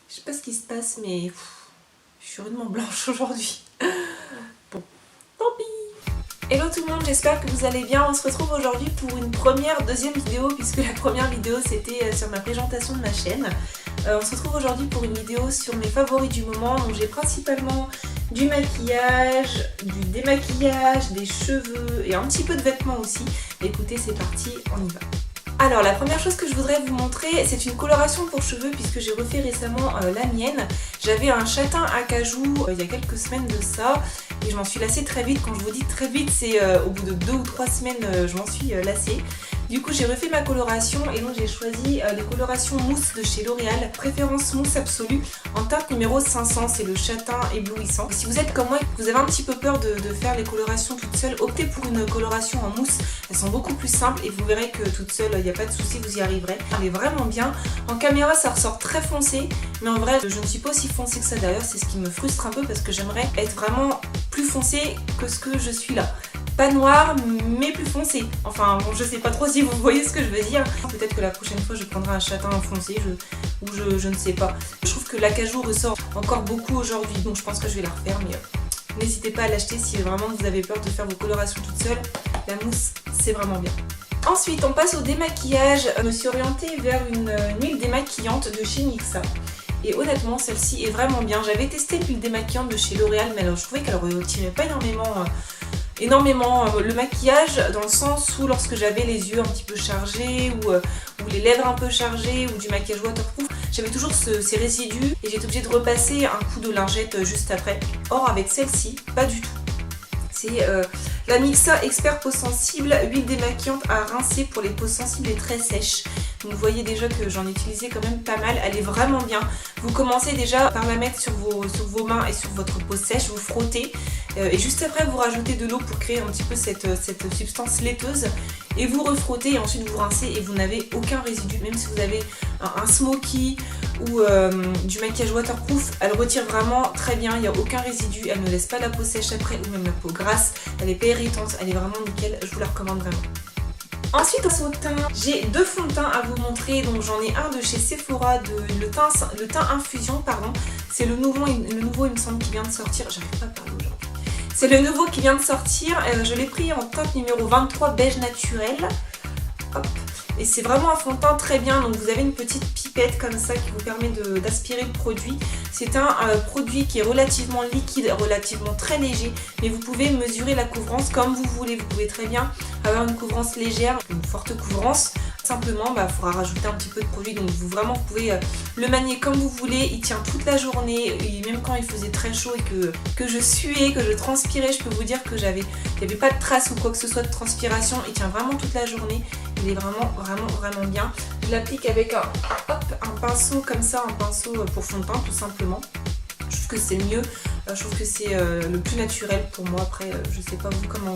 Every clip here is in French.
Je sais pas ce qui se passe, mais je suis rudement blanche aujourd'hui. Bon, tant pis. Hello tout le monde, j'espère que vous allez bien. On se retrouve aujourd'hui pour une deuxième vidéo, puisque la première vidéo c'était sur ma présentation de ma chaîne. On se retrouve aujourd'hui pour une vidéo sur mes favoris du moment. Donc j'ai principalement du maquillage, du démaquillage, des cheveux et un petit peu de vêtements aussi. Écoutez, c'est parti, on y va. Alors la première chose que je voudrais vous montrer, c'est une coloration pour cheveux puisque j'ai refait récemment la mienne. J'avais un châtain à cajou il y a quelques semaines de ça et je m'en suis lassée très vite. Quand je vous dis très vite, c'est au bout de 2 ou 3 semaines je m'en suis lassée. Du coup j'ai refait ma coloration et donc j'ai choisi les colorations mousse de chez L'Oréal, préférence mousse absolue en teinte numéro 500, c'est le châtain éblouissant. Si vous êtes comme moi et que vous avez un petit peu peur de faire les colorations toute seule, optez pour une coloration en mousse, elles sont beaucoup plus simples et vous verrez que toute seule il n'y a pas de souci, vous y arriverez. Elle est vraiment bien, en caméra ça ressort très foncé, mais en vrai je ne suis pas aussi foncée que ça d'ailleurs, c'est ce qui me frustre un peu parce que j'aimerais être vraiment plus foncée que ce que je suis là. Pas noir mais plus foncé. Enfin bon, je sais pas trop si vous voyez ce que je veux dire. Peut-être que la prochaine fois je prendrai un châtain foncé ou je ne sais pas. Je trouve que l'acajou ressort encore beaucoup aujourd'hui, donc je pense que je vais la refaire, mais n'hésitez pas à l'acheter si vraiment vous avez peur de faire vos colorations toute seule. La mousse c'est vraiment bien. Ensuite on passe au démaquillage. Je me suis orientée vers une huile démaquillante de chez NYXA. Et honnêtement celle-ci est vraiment bien. J'avais testé l'huile démaquillante de chez L'Oréal, mais alors je trouvais qu'elle retirait pas énormément le maquillage, dans le sens où lorsque j'avais les yeux un petit peu chargés ou les lèvres un peu chargées ou du maquillage waterproof, j'avais toujours ces résidus et j'étais obligée de repasser un coup de lingette juste après. Or avec celle-ci, pas du tout. C'est la NYXA Expert Peau Sensible, huile démaquillante à rincer pour les peaux sensibles et très sèches. Donc vous voyez déjà que j'en ai utilisé quand même pas mal, elle est vraiment bien. Vous commencez déjà par la mettre sur vos mains et sur votre peau sèche, vous frottez et juste après vous rajoutez de l'eau pour créer un petit peu cette substance laiteuse et vous refrottez et ensuite vous rincez et vous n'avez aucun résidu. Même si vous avez un smoky ou du maquillage waterproof, elle retire vraiment très bien, il n'y a aucun résidu, elle ne laisse pas la peau sèche après ou même la peau grasse, elle est pas irritante, elle est vraiment nickel, je vous la recommande vraiment. Ensuite au teint, j'ai 2 fonds de teint à vous montrer, donc j'en ai un de chez Sephora, le teint infusion pardon, c'est le nouveau il me semble qui vient de sortir, j'arrive pas à parler aujourd'hui. C'est le nouveau qui vient de sortir, je l'ai pris en teinte numéro 23 beige naturel. Hop. Et c'est vraiment un fond de teint très bien, donc vous avez une petite pipette comme ça qui vous permet d'aspirer le produit. C'est un produit qui est relativement liquide, relativement très léger, mais vous pouvez mesurer la couvrance comme vous voulez. Vous pouvez très bien avoir une couvrance légère, une forte couvrance. Simplement, il faudra rajouter un petit peu de produit, donc vous pouvez le manier comme vous voulez. Il tient toute la journée, et même quand il faisait très chaud et que je suais, que je transpirais, je peux vous dire que il n'y avait pas de traces ou quoi que ce soit de transpiration. Il tient vraiment toute la journée. Il est vraiment bien. Je l'applique avec un pinceau comme ça, un pinceau pour fond de teint tout simplement. Je trouve que c'est mieux, je trouve que c'est le plus naturel pour moi. Après, je sais pas vous comment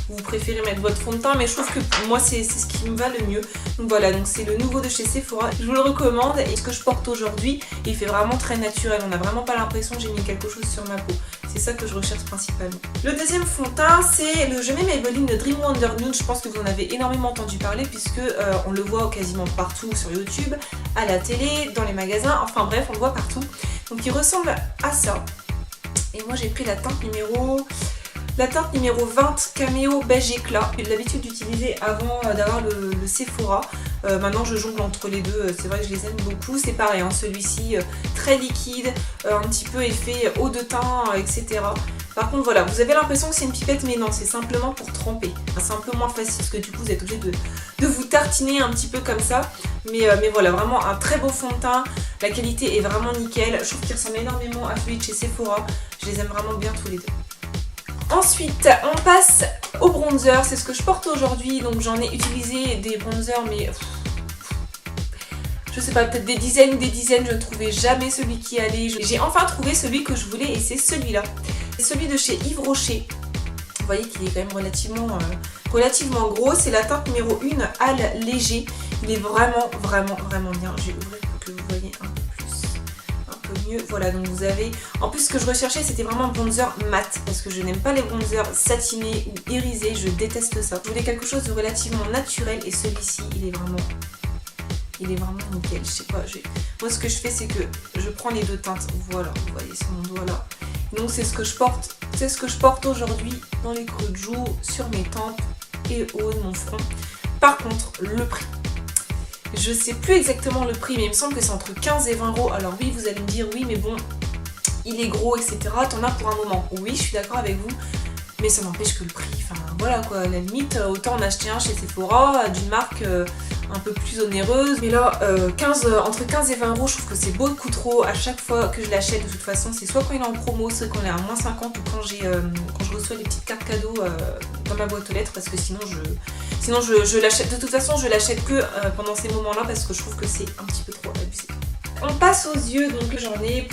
vous préférez mettre votre fond de teint, mais je trouve que pour moi c'est ce qui me va le mieux. Donc voilà, donc c'est le nouveau de chez Sephora, je vous le recommande. Et ce que je porte aujourd'hui, il fait vraiment très naturel, on n'a vraiment pas l'impression que j'ai mis quelque chose sur ma peau. C'est ça que je recherche principalement. Le deuxième fond de teint, c'est le Je mets Maybelline de Dream Wonder Nude. Je pense que vous en avez énormément entendu parler puisque on le voit quasiment partout sur YouTube, à la télé, dans les magasins, enfin bref, on le voit partout. Donc il ressemble à ça. Et moi j'ai pris la teinte numéro 20 Caméo Beige Éclat. J'ai l'habitude d'utiliser avant d'avoir le Sephora. Maintenant je jongle entre les deux, c'est vrai que je les aime beaucoup. C'est pareil, hein, celui-ci très liquide, un petit peu effet eau de teint, etc. Par contre voilà, vous avez l'impression que c'est une pipette, mais non, c'est simplement pour tremper. C'est un peu moins facile parce que du coup vous êtes obligé de vous tartiner un petit peu comme ça. Mais voilà, vraiment un très beau fond de teint. La qualité est vraiment nickel. Je trouve qu'il ressemble énormément à celui de chez Sephora. Je les aime vraiment bien tous les deux. Ensuite, on passe au bronzer, c'est ce que je porte aujourd'hui, donc j'en ai utilisé des bronzers, mais je sais pas, peut-être des dizaines, je ne trouvais jamais celui qui allait. J'ai enfin trouvé celui que je voulais et c'est celui-là. C'est celui de chez Yves Rocher. Vous voyez qu'il est quand même relativement gros, c'est la teinte numéro 1 Hâle Léger. Il est vraiment bien. Je vais ouvrir pour que vous voyez un peu plus. Mieux. Voilà, donc vous avez... En plus, ce que je recherchais, c'était vraiment un bronzer mat, parce que je n'aime pas les bronzers satinés ou irisés, je déteste ça. Je voulais quelque chose de relativement naturel, et celui-ci, il est vraiment il est vraiment nickel. Je sais pas, moi ce que je fais c'est que je prends les deux teintes, voilà, vous voyez sur mon doigt là. Donc c'est ce que je porte aujourd'hui dans les creux de joue, sur mes tempes et au haut de mon front. Par contre, le prix. Je sais plus exactement le prix, mais il me semble que c'est entre 15 et 20 €. Alors oui, vous allez me dire oui, mais bon, il est gros, etc. T'en as pour un moment. Oui, je suis d'accord avec vous, mais ça n'empêche que le prix, enfin voilà quoi, à la limite, autant en acheter un chez Sephora d'une marque un peu plus onéreuse. Mais là, entre 15 et 20 €, je trouve que c'est beaucoup trop. À chaque fois que je l'achète, de toute façon, c'est soit quand il est en promo, soit quand il est à moins 50 ou quand je reçois des petites cartes cadeaux dans ma boîte aux lettres, parce que sinon je l'achète. De toute façon, je l'achète que pendant ces moments-là parce que je trouve que c'est un petit peu trop abusé. On passe aux yeux, donc j'en ai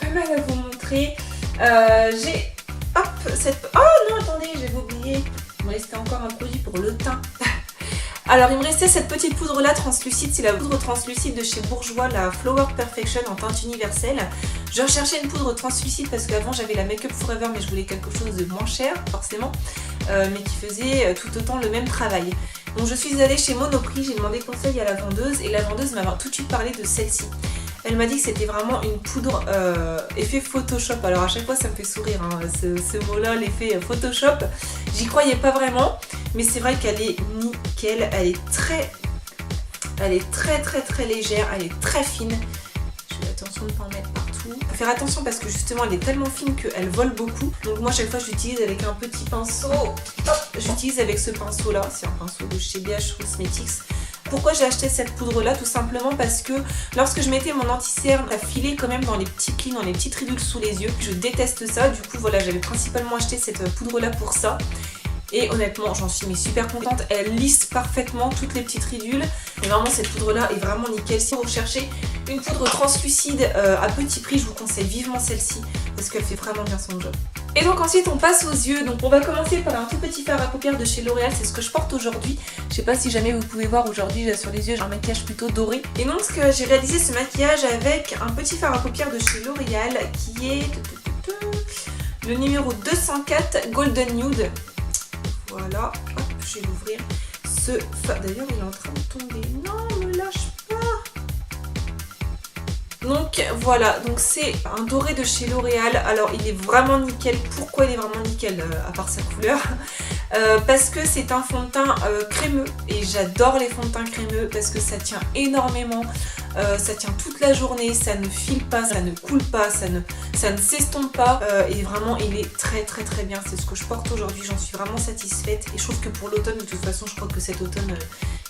pas mal à vous montrer. J'ai oh non, attendez, j'avais oublié. Il me restait encore un produit pour le teint. Alors il me restait cette petite poudre là translucide, c'est la poudre translucide de chez Bourjois, la Flower Perfection en teinte universelle. Je recherchais une poudre translucide parce qu'avant j'avais la Make Up Forever, mais je voulais quelque chose de moins cher forcément, mais qui faisait tout autant le même travail. Donc je suis allée chez Monoprix, j'ai demandé conseil à la vendeuse et la vendeuse m'a tout de suite parlé de celle-ci. Elle m'a dit que c'était vraiment une poudre effet Photoshop. Alors à chaque fois ça me fait sourire hein, ce mot-là, l'effet Photoshop. J'y croyais pas vraiment, mais c'est vrai qu'elle est nickel. Elle est très légère, elle est très fine. Je fais attention de ne pas en mettre partout. Faut faire attention parce que justement elle est tellement fine qu'elle vole beaucoup. Donc moi chaque fois je l'utilise avec un petit pinceau. J'utilise avec ce pinceau là, c'est un pinceau de chez BH Cosmetics. Pourquoi j'ai acheté cette poudre là? Tout simplement parce que lorsque je mettais mon anti-cerne, ça filait quand même dans les petits plis, dans les petites ridules sous les yeux. Je déteste ça, du coup voilà, j'avais principalement acheté cette poudre là pour ça. Et honnêtement, j'en suis super contente. Elle lisse parfaitement toutes les petites ridules. Et vraiment, cette poudre-là est vraiment nickel. Si vous recherchez une poudre translucide à petit prix, je vous conseille vivement celle-ci parce qu'elle fait vraiment bien son job. Et donc ensuite, on passe aux yeux. Donc on va commencer par un tout petit fard à paupières de chez L'Oréal. C'est ce que je porte aujourd'hui. Je sais pas si jamais vous pouvez voir aujourd'hui sur les yeux, j'ai un maquillage plutôt doré. Et donc j'ai réalisé ce maquillage avec un petit fard à paupières de chez L'Oréal qui est le numéro 204 Golden Nude. Voilà, hop, je vais l'ouvrir. D'ailleurs, il est en train de tomber. Non, me lâche pas. Donc voilà, donc c'est un doré de chez L'Oréal. Alors il est vraiment nickel. Pourquoi il est vraiment nickel à part sa couleur? Parce que c'est un fond de teint crémeux et j'adore les fonds de teint crémeux parce que ça tient énormément, ça tient toute la journée, ça ne file pas, ça ne coule pas, ça ne s'estompe pas et vraiment il est très bien. C'est ce que je porte aujourd'hui, j'en suis vraiment satisfaite et je trouve que pour l'automne, de toute façon je crois que cet automne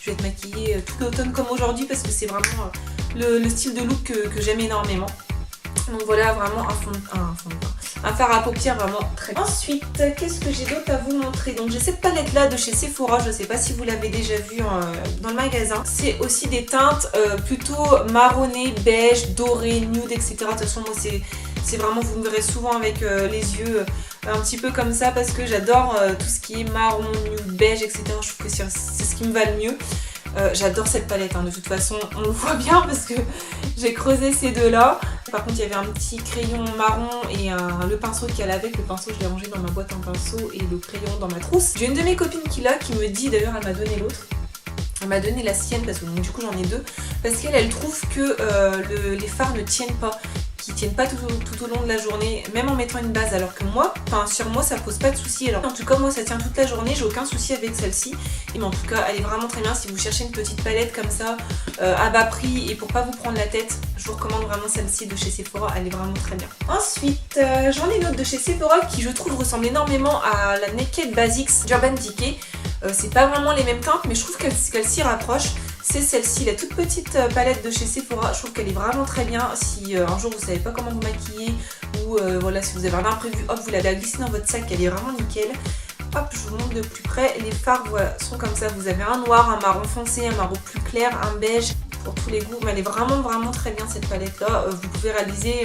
je vais être maquillée tout l'automne comme aujourd'hui parce que c'est vraiment le style de look que j'aime énormément. Donc voilà, vraiment un fard à paupières vraiment très bien. Ensuite, qu'est-ce que j'ai d'autre à vous montrer? Donc j'ai cette palette là de chez Sephora, je ne sais pas si vous l'avez déjà vue dans le magasin. C'est aussi des teintes plutôt marronnées, beige, dorées, nude, etc. De toute façon moi c'est vraiment, vous me verrez souvent avec les yeux un petit peu comme ça parce que j'adore tout ce qui est marron, nude, beige, etc. Je trouve que c'est ce qui me va le mieux. J'adore cette palette, hein. De toute façon on le voit bien parce que j'ai creusé ces deux là. Par contre il y avait un petit crayon marron et le pinceau qu'il y a avec. Le pinceau je l'ai rangé dans ma boîte en pinceau et le crayon dans ma trousse. J'ai une de mes copines qui l'a, qui me dit, d'ailleurs elle m'a donné l'autre. Elle m'a donné la sienne parce que donc, du coup j'en ai deux. Parce qu'elle trouve que les fards ne tiennent pas. Qui tiennent pas tout au long de la journée, même en mettant une base, alors que moi, sur moi ça pose pas de soucis. Alors en tout cas moi ça tient toute la journée, j'ai aucun souci avec celle-ci. Mais en tout cas elle est vraiment très bien si vous cherchez une petite palette comme ça à bas prix et pour pas vous prendre la tête, je vous recommande vraiment celle-ci de chez Sephora, elle est vraiment très bien. Ensuite j'en ai une autre de chez Sephora qui je trouve ressemble énormément à la Naked Basics d'Urban Decay. C'est pas vraiment les mêmes teintes mais je trouve qu'elle s'y rapproche. C'est celle-ci, la toute petite palette de chez Sephora. Je trouve qu'elle est vraiment très bien. Si un jour vous savez pas comment vous maquiller ou voilà, si vous avez un imprévu, hop, vous l'avez à glisser dans votre sac, elle est vraiment nickel. Hop, je vous montre de plus près. Les fards voilà, sont comme ça. Vous avez un noir, un marron foncé, un marron plus clair, un beige pour tous les goûts. Mais elle est vraiment très bien cette palette là. Vous pouvez réaliser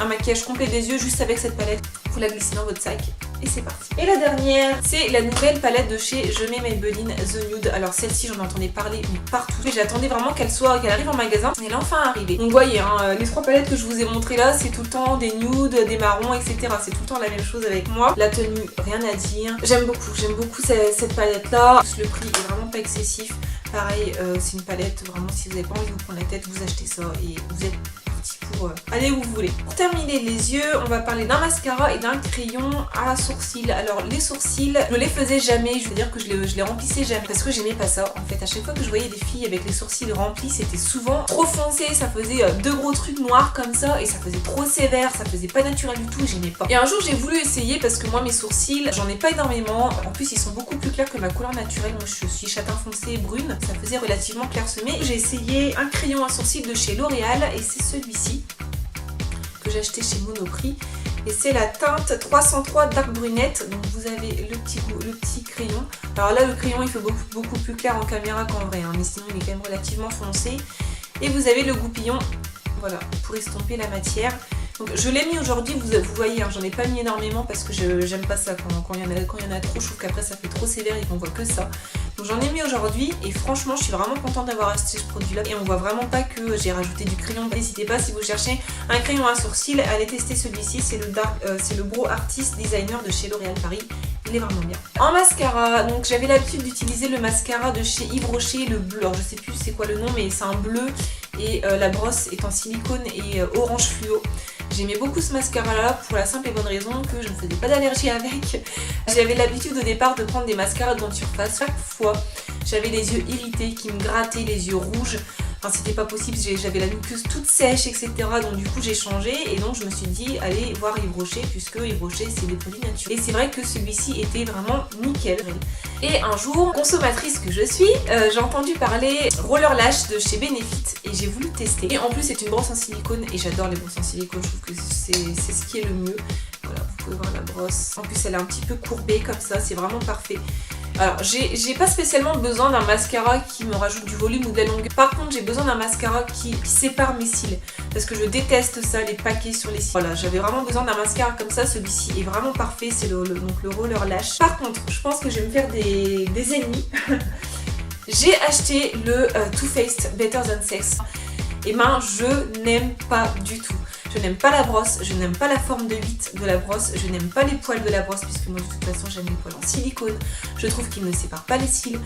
un maquillage complet des yeux juste avec cette palette. Vous la glissez dans votre sac. Et c'est parti. Et la dernière, c'est la nouvelle palette de chez Je mets Maybelline The Nude. Alors celle-ci, j'en entendais parler mais partout. J'attendais vraiment qu'elle arrive en magasin. Elle est enfin arrivée. Donc vous voyez, hein, les trois palettes que je vous ai montrées là, c'est tout le temps des nudes, des marrons, etc. C'est tout le temps la même chose avec moi. La tenue, rien à dire. J'aime beaucoup cette palette là. Le prix est vraiment pas excessif. Pareil, c'est une palette, vraiment si vous n'avez pas envie de vous prendre la tête, vous achetez ça et vous êtes parti pour aller où vous voulez. Pour terminer les yeux, on va parler d'un mascara et d'un crayon à sourcils. Alors les sourcils, je les faisais jamais, je veux dire que je les remplissais jamais parce que j'aimais pas ça. En fait, à chaque fois que je voyais des filles avec les sourcils remplis, c'était souvent trop foncé, ça faisait deux gros trucs noirs comme ça et ça faisait trop sévère, ça faisait pas naturel du tout et j'aimais pas. Et un jour j'ai voulu essayer parce que moi mes sourcils, j'en ai pas énormément. En plus ils sont beaucoup plus clairs que ma couleur naturelle. Moi je suis châtain foncé et brune, ça faisait relativement clairsemé. J'ai essayé un crayon à sourcils de chez L'Oréal et c'est celui-ci que j'ai acheté chez Monoprix. Et c'est la teinte 303 Dark Brunette. Donc vous avez le petit crayon. Alors là le crayon il fait beaucoup plus clair en caméra qu'en vrai, hein, mais sinon il est quand même relativement foncé. Et vous avez le goupillon, voilà, pour estomper la matière. Donc je l'ai mis aujourd'hui, vous voyez, hein, j'en ai pas mis énormément parce que j'aime pas ça quand il y en a trop, je trouve qu'après ça fait trop sévère et qu'on voit que ça. Donc j'en ai mis aujourd'hui et franchement je suis vraiment contente d'avoir acheté ce produit là et on voit vraiment pas que j'ai rajouté du crayon. N'hésitez pas si vous cherchez un crayon à sourcils, allez tester celui-ci, c'est le Brow Artist Designer de chez L'Oréal Paris. Il est vraiment bien. En mascara, donc j'avais l'habitude d'utiliser le mascara de chez Yves Rocher, le bleu, alors je sais plus c'est quoi le nom mais c'est un bleu et la brosse est en silicone et orange fluo. J'aimais beaucoup ce mascara là pour la simple et bonne raison que je ne faisais pas d'allergie avec. J'avais l'habitude au départ de prendre des mascaras de grande surface. Chaque fois j'avais les yeux irrités qui me grattaient, les yeux rouges. Enfin c'était pas possible, j'avais la muqueuse toute sèche etc. Donc du coup j'ai changé et donc je me suis dit allez voir Yves Rocher puisque Yves Rocher c'est des produits naturels. Et c'est vrai que celui-ci était vraiment nickel. Et un jour, consommatrice que je suis, j'ai entendu parler Roller Lash de chez Benefit et j'ai voulu tester. Et en plus c'est une brosse en silicone et j'adore les brosses en silicone, je trouve que c'est ce qui est le mieux. Voilà, vous pouvez voir la brosse. En plus elle est un petit peu courbée comme ça, c'est vraiment parfait. Alors j'ai pas spécialement besoin d'un mascara qui me rajoute du volume ou de la longueur. Par contre j'ai besoin d'un mascara qui sépare mes cils. Parce que je déteste ça, les paquets sur les cils. Voilà, j'avais vraiment besoin d'un mascara comme ça. Celui-ci est vraiment parfait, c'est donc le Roller Lash. Par contre, je pense que je vais me faire des ennemis. J'ai acheté le Too Faced Better Than Sex. Et ben je n'aime pas du tout. Je n'aime pas la brosse, je n'aime pas la forme de 8 de la brosse, je n'aime pas les poils de la brosse puisque moi de toute façon j'aime les poils en silicone. Je trouve qu'il ne sépare pas les cils,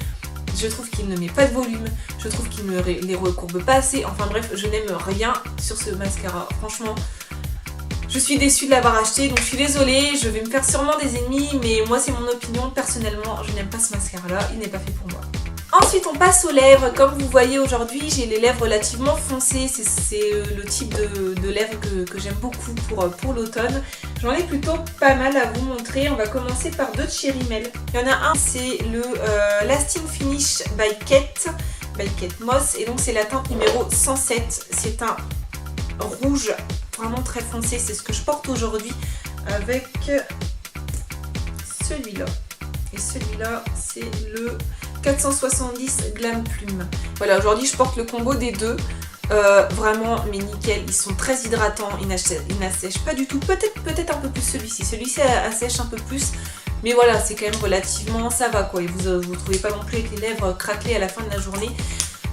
je trouve qu'il ne met pas de volume, je trouve qu'il ne les recourbe pas assez. Enfin bref, je n'aime rien sur ce mascara. Franchement, je suis déçue de l'avoir acheté, donc je suis désolée, je vais me faire sûrement des ennemis, mais moi c'est mon opinion. Personnellement, je n'aime pas ce mascara là, il n'est pas fait pour moi. Ensuite on passe aux lèvres. Comme vous voyez aujourd'hui j'ai les lèvres relativement foncées, c'est le type de lèvres que j'aime beaucoup pour l'automne. J'en ai plutôt pas mal à vous montrer. On va commencer par deux de chez Rimmel. Il y en a un, c'est le Lasting Finish by Kate Moss et donc c'est la teinte numéro 107. C'est un rouge vraiment très foncé, c'est ce que je porte aujourd'hui avec celui-là. Et celui-là c'est le 470 Glam Plume. Voilà, aujourd'hui je porte le combo des deux. Vraiment, mais nickel, ils sont très hydratants, ils n'assèchent pas du tout. Peut-être un peu plus celui-ci. Celui-ci assèche un peu plus, mais voilà, c'est quand même relativement, ça va quoi. Et vous trouvez pas non plus avec les lèvres craquelées à la fin de la journée.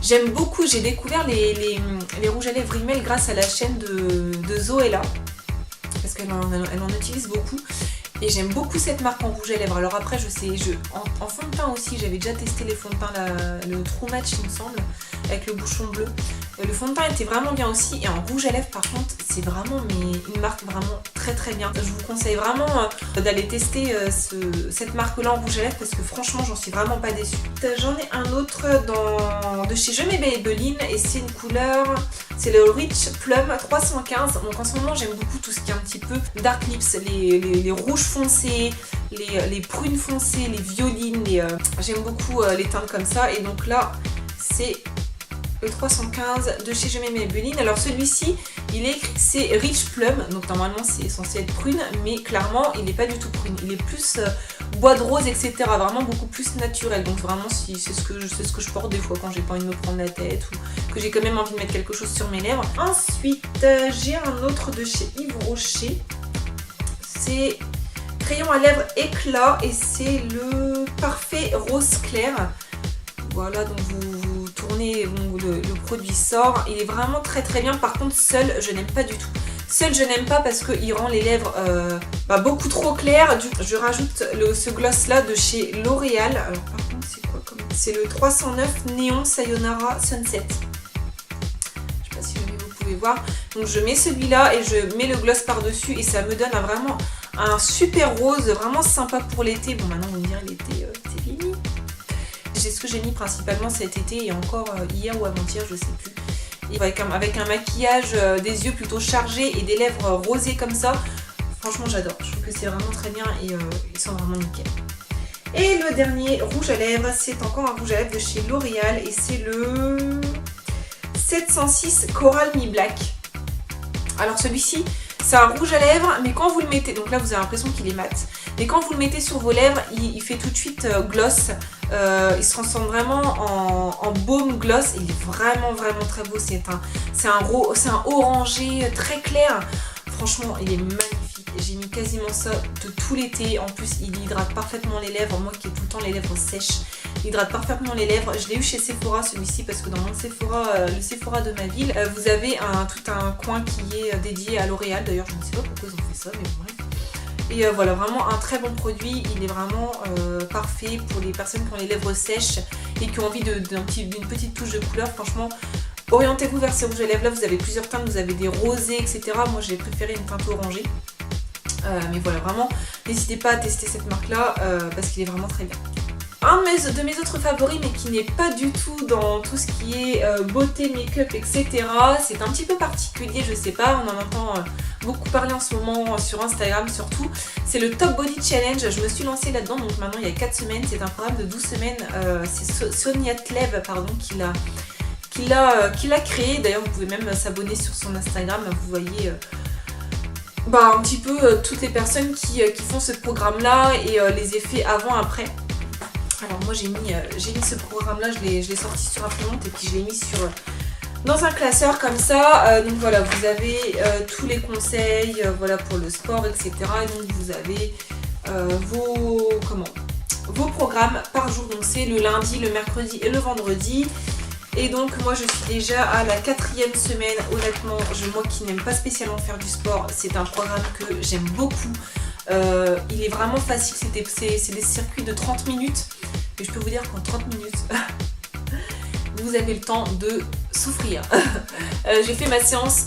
J'aime beaucoup, j'ai découvert les rouges à lèvres Rimmel grâce à la chaîne de Zoella, parce qu'elle en utilise beaucoup. Et j'aime beaucoup cette marque en rouge à lèvres. Alors après, en fond de teint aussi, j'avais déjà testé les fonds de teint, le True Match il me semble, avec le bouchon bleu. Le fond de teint était vraiment bien aussi. Et en rouge à lèvres par contre, c'est vraiment une marque vraiment très très bien. Je vous conseille vraiment d'aller tester cette marque-là en rouge à lèvres parce que franchement, j'en suis vraiment pas déçue. J'en ai un autre de chez Je m'aimais Maybelline et c'est une couleur... C'est le Rich Plum 315. Donc en ce moment j'aime beaucoup tout ce qui est un petit peu dark lips, les rouges foncés, les prunes foncées, les violines, j'aime beaucoup les teintes comme ça. Et donc là c'est le 315 de chez Je m'aimais Maybelline. Alors celui-ci il est écrit que c'est Rich Plum, donc normalement c'est censé être prune, mais clairement il n'est pas du tout prune, il est plus bois de rose etc, vraiment beaucoup plus naturel. Donc vraiment c'est ce que je porte des fois quand j'ai pas envie de me prendre la tête ou que j'ai quand même envie de mettre quelque chose sur mes lèvres. Ensuite j'ai un autre de chez Yves Rocher, c'est crayon à lèvres éclat et c'est le Parfait Rose Clair. Voilà, donc vous tournez, le produit sort, il est vraiment très très bien. Par contre seul je n'aime pas du tout. Seul je n'aime pas parce qu'il rend les lèvres beaucoup trop claires. Je rajoute ce gloss là de chez L'Oréal. Alors par contre c'est quoi comme... C'est le 309 Néon Sayonara Sunset. Je sais pas si vous pouvez voir. Donc je mets celui-là et je mets le gloss par-dessus et ça me donne vraiment un super rose, vraiment sympa pour l'été. Bon, maintenant on dirait l'été, c'est fini. C'est ce que j'ai mis principalement cet été et encore hier ou avant-hier, je sais plus. Et avec un maquillage des yeux plutôt chargés et des lèvres rosées comme ça, franchement j'adore. Je trouve que c'est vraiment très bien et ils sont vraiment nickel. Et le dernier rouge à lèvres, c'est encore un rouge à lèvres de chez L'Oréal et c'est le 706 Coral Me Black. Alors celui-ci, c'est un rouge à lèvres, mais quand vous le mettez, donc là vous avez l'impression qu'il est mat, mais quand vous le mettez sur vos lèvres, il fait tout de suite gloss. Il se transforme vraiment en baume gloss. Il est vraiment très beau. C'est un orangé très clair. Franchement, il est magnifique. J'ai mis quasiment ça de tout l'été. En plus, il hydrate parfaitement les lèvres. Moi qui ai tout le temps les lèvres sèches, il hydrate parfaitement les lèvres. Je l'ai eu chez Sephora celui-ci parce que dans mon Sephora, le Sephora de ma ville, vous avez tout un coin qui est dédié à L'Oréal. D'ailleurs, je ne sais pas pourquoi ils ont fait ça, mais bref. Et voilà, vraiment un très bon produit. Il est vraiment parfait pour les personnes qui ont les lèvres sèches et qui ont envie d'une petite touche de couleur. Franchement, orientez-vous vers ces rouges à lèvres là. Vous avez plusieurs teintes, vous avez des rosés, etc. Moi, j'ai préféré une teinte orangée. Mais voilà, vraiment, n'hésitez pas à tester cette marque-là parce qu'il est vraiment très bien. Un de mes autres favoris, mais qui n'est pas du tout dans tout ce qui est beauté, make-up, etc. C'est un petit peu particulier, je sais pas, on en entend beaucoup parler en ce moment sur Instagram surtout. C'est le Top Body Challenge, je me suis lancée là-dedans, donc maintenant il y a 4 semaines. C'est un programme de 12 semaines, c'est Sonia Tlev, pardon, qui l'a créé. D'ailleurs, vous pouvez même s'abonner sur son Instagram, vous voyez... un petit peu toutes les personnes qui font ce programme-là et les effets avant-après. Alors moi j'ai mis ce programme-là, je l'ai sorti sur imprimante et puis je l'ai mis dans un classeur comme ça. Donc voilà, vous avez tous les conseils voilà, pour le sport, etc. Et donc vous avez vos programmes par jour. Donc c'est le lundi, le mercredi et le vendredi. Et donc moi je suis déjà à la 4e semaine. Honnêtement, moi qui n'aime pas spécialement faire du sport, c'est un programme que j'aime beaucoup. Il est vraiment facile, c'est des circuits de 30 minutes. Et je peux vous dire qu'en 30 minutes, vous avez le temps de souffrir. J'ai fait ma séance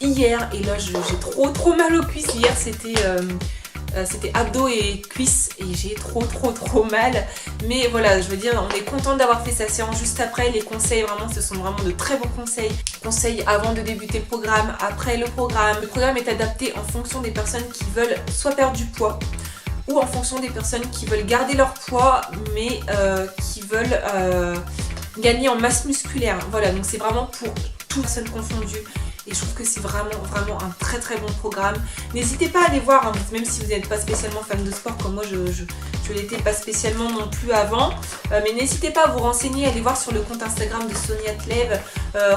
hier et là j'ai trop mal aux cuisses. Hier c'était abdos et cuisses et j'ai trop mal. Mais voilà, je veux dire, on est content d'avoir fait sa séance juste après. Les conseils, vraiment, ce sont vraiment de très bons conseils. Conseils avant de débuter le programme, après le programme. Le programme est adapté en fonction des personnes qui veulent soit perdre du poids ou en fonction des personnes qui veulent garder leur poids mais qui veulent gagner en masse musculaire. Voilà, donc c'est vraiment pour toutes personnes confondues. Et je trouve que c'est vraiment un très bon programme. N'hésitez pas à aller voir, hein, même si vous n'êtes pas spécialement fan de sport comme moi, je l'étais pas spécialement non plus avant. Mais n'hésitez pas à vous renseigner, à aller voir sur le compte Instagram de Sonia Tlev.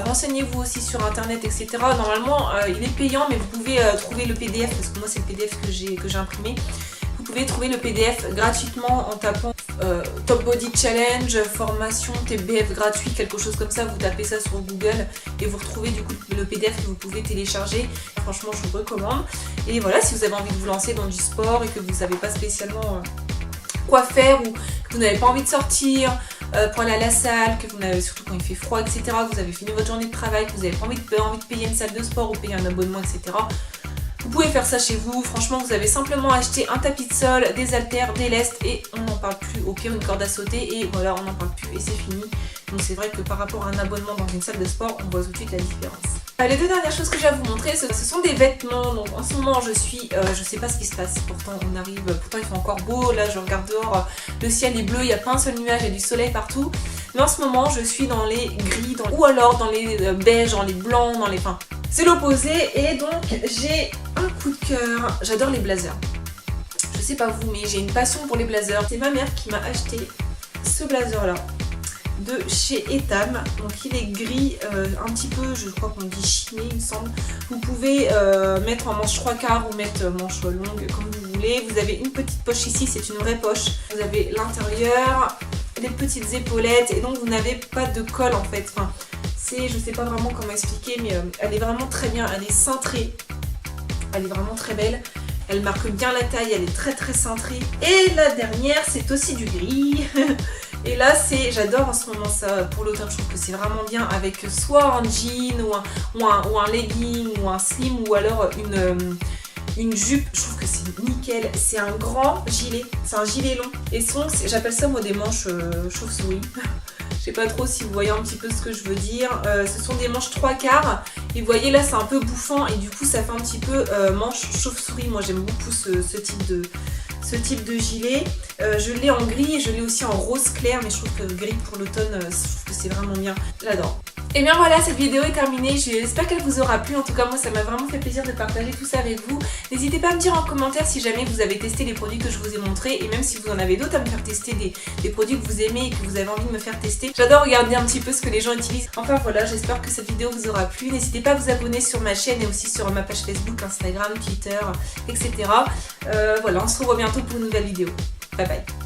Renseignez-vous aussi sur internet, etc. Normalement, il est payant, mais vous pouvez trouver le PDF, parce que moi c'est le PDF que j'ai imprimé. Vous pouvez trouver le PDF gratuitement en tapant Top Body Challenge, formation TBF gratuit, quelque chose comme ça. Vous tapez ça sur Google et vous retrouvez du coup le PDF que vous pouvez télécharger. Franchement, je vous recommande. Et voilà, si vous avez envie de vous lancer dans du sport et que vous ne savez pas spécialement quoi faire ou que vous n'avez pas envie de sortir pour aller à la salle, que vous n'avez surtout quand il fait froid, etc., que vous avez fini votre journée de travail, que vous n'avez pas envie de payer une salle de sport ou payer un abonnement, etc., vous pouvez faire ça chez vous. Franchement, vous avez simplement acheté un tapis de sol, des haltères, des lestes et on n'en parle plus. Au pire, une corde à sauter et voilà, on n'en parle plus et c'est fini. Donc c'est vrai que par rapport à un abonnement dans une salle de sport, on voit tout de suite la différence. Les deux dernières choses que j'ai à vous montrer, ce sont des vêtements. Donc en ce moment, je sais pas ce qui se passe. Pourtant il fait encore beau. Là, je regarde dehors, le ciel est bleu, il n'y a pas un seul nuage, il y a du soleil partout. Mais en ce moment, je suis dans les gris, ou alors dans les beiges, dans les blancs, enfin, c'est l'opposé. Et donc, j'ai un coup de cœur. J'adore les blazers. Je sais pas vous, mais j'ai une passion pour les blazers. C'est ma mère qui m'a acheté ce blazer-là de chez Etam. Donc il est gris, un petit peu, je crois qu'on dit chiné, il me semble. Vous pouvez mettre en manche 3/4 ou mettre manche longue comme vous voulez. Vous avez une petite poche ici, c'est une vraie poche. Vous avez l'intérieur, les petites épaulettes et donc vous n'avez pas de col en fait. Enfin, je sais pas vraiment comment expliquer, mais elle est vraiment très bien, elle est cintrée. Elle est vraiment très belle. Elle marque bien la taille, elle est très cintrée. Et la dernière, c'est aussi du gris. Et là j'adore en ce moment ça pour l'automne, je trouve que c'est vraiment bien avec soit un jean ou un legging ou un slim ou alors une jupe, je trouve que c'est nickel. C'est un grand gilet, c'est un gilet long et j'appelle ça moi des manches chauve-souris. Je sais pas trop si vous voyez un petit peu ce que je veux dire. Ce sont des manches 3/4 et vous voyez là c'est un peu bouffant et du coup ça fait un petit peu manche chauve-souris. Moi j'aime beaucoup ce type de gilet. Je l'ai en gris et je l'ai aussi en rose clair, mais je trouve que gris pour l'automne, je trouve que c'est vraiment bien. J'adore. Et bien voilà, cette vidéo est terminée, j'espère qu'elle vous aura plu, en tout cas moi ça m'a vraiment fait plaisir de partager tout ça avec vous. N'hésitez pas à me dire en commentaire si jamais vous avez testé les produits que je vous ai montrés et même si vous en avez d'autres à me faire tester, des produits que vous aimez et que vous avez envie de me faire tester. J'adore regarder un petit peu ce que les gens utilisent. Enfin voilà, j'espère que cette vidéo vous aura plu. N'hésitez pas à vous abonner sur ma chaîne et aussi sur ma page Facebook, Instagram, Twitter, etc. Voilà, on se revoit bientôt pour une nouvelle vidéo. Bye bye.